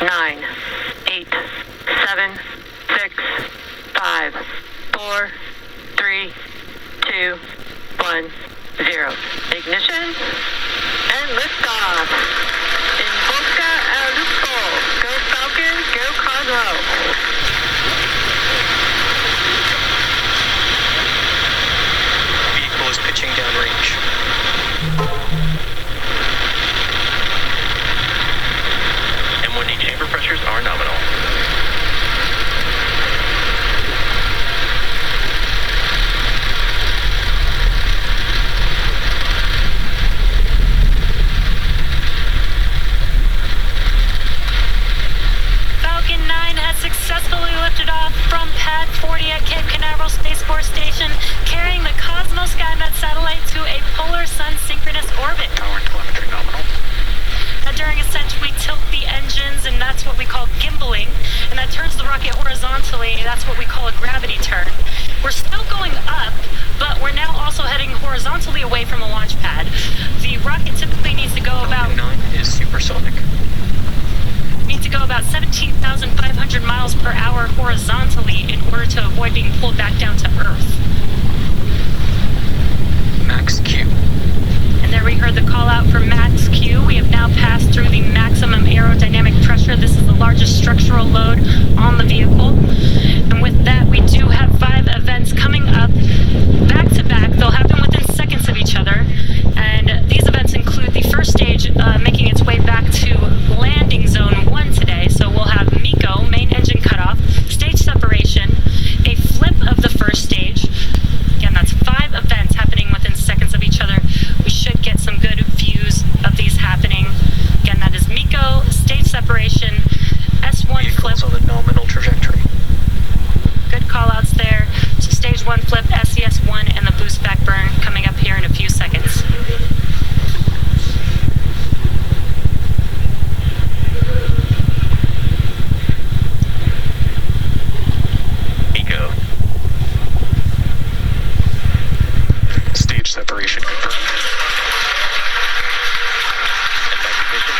9, 8, 7, 6, 5, 4, 3, 2, 1, 0. Ignition and liftoff. In Boca al Lupo. Go Falcon, go Cosmo. Vehicle is pitching downrange. M1D chamber pressures are nominal. Falcon 9 has successfully lifted off from Pad 40 at Cape Canaveral Space Force Station, carrying the COSMO-SkyMed satellite to a polar sun synchronous orbit. Power and telemetry nominal. Now, during ascent, we tilt the engines, and that's what we call gimbaling, and that turns the rocket horizontally. That's what we call a gravity turn. We're still going up, but we're now also heading horizontally away from a launch pad. The rocket typically needs to go about... Falcon 9 is supersonic. Needs to go about 17,500 miles per hour horizontally in order to avoid being pulled back down to Earth. Max Q. And there we heard the call out for Max Q. We have now passed through the maximum aerodynamic pressure. This is the largest structural load on the vehicle. And with that, we do have 5 events coming up back to back. They'll happen within seconds of each other. And these events include the first stage making its way back to landing zone 1 today. So we'll have MECO, main engine cutoff, stage separation, a flip of the first stage. Again, that's 5 events happening within seconds of each other. We should get some good views of these happening. Again, that is MECO, stage separation, S1 Vehicles flip. on the nominal trajectory. Good call outs there. So stage 1 flip, SES1, and the boost back burn coming up here in a few seconds. MECO. Stage separation confirmed. Impact ignition.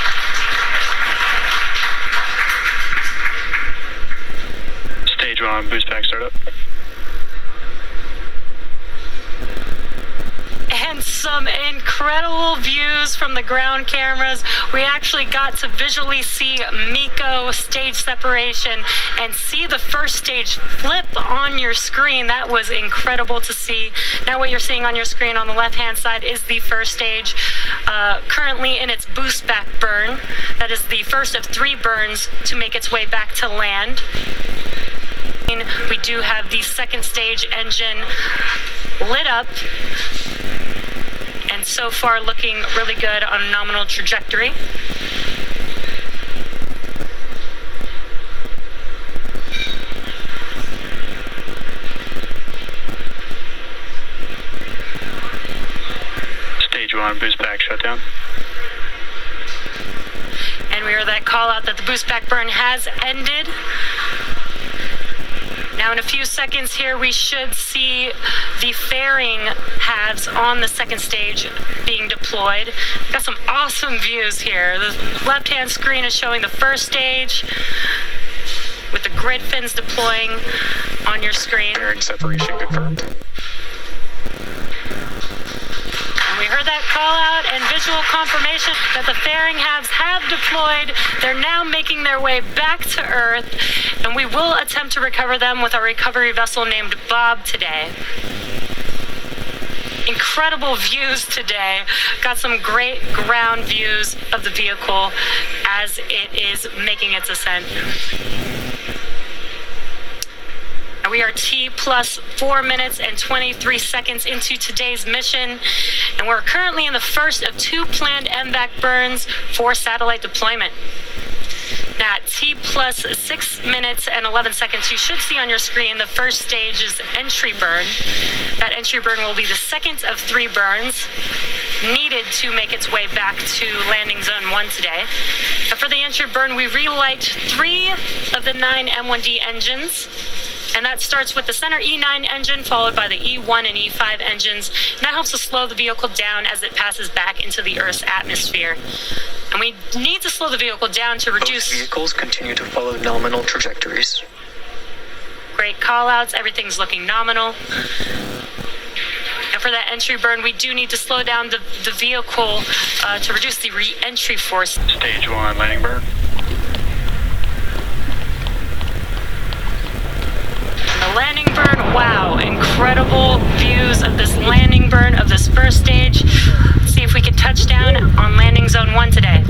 Stage 1, boost back startup. And some incredible views from the ground cameras. We actually got to visually see MECO stage separation and see the first stage flip on your screen. That was incredible to see. Now what you're seeing on your screen on the left-hand side is the first stage, currently in its boost back burn. That is the first of 3 burns to make its way back to land. We do have the second stage engine lit up, and so far looking really good on a nominal trajectory. Stage 1, boost back shutdown. And we heard that call out that the boost back burn has ended. Now in a few seconds here, we should see the fairing halves on the second stage being deployed. Got some awesome views here. The left-hand screen is showing the first stage with the grid fins deploying on your screen. Fairing separation confirmed. And we heard that call out and visual confirmation that the fairing halves have deployed. They're now making their way back to Earth, and we will attempt to recover them with our recovery vessel named Bob today. Incredible views today. Got some great ground views of the vehicle as it is making its ascent. We are T plus 4 minutes and 23 seconds into today's mission, and we're currently in the first of 2 planned MVAC burns for satellite deployment. Now at T plus 6 minutes and 11 seconds, you should see on your screen the first stage's entry burn. That entry burn will be the second of 3 burns needed to make its way back to landing zone 1 today. But for the entry burn, we relight 3 of the 9 M1D engines. And that starts with the center E9 engine, followed by the E1 and E5 engines. And that helps to slow the vehicle down as it passes back into the Earth's atmosphere. And we need to slow the vehicle down to reduce... Both vehicles continue to follow nominal trajectories. Great call-outs. Everything's looking nominal. And for that entry burn, we do need to slow down the vehicle to reduce the re-entry force. Stage 1 landing burn. The landing burn, wow, incredible views of this landing burn of this first stage. Let's see if we can touch down on landing zone 1 today.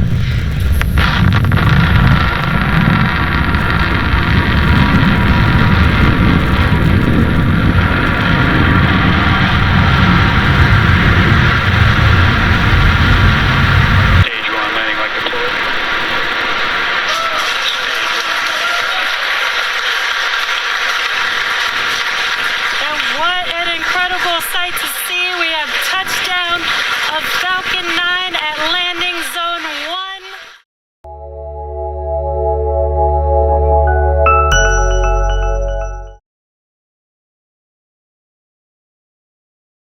Stage 1 landing like deployed. What an incredible sight to see. We have touchdown of Falcon 9 at land.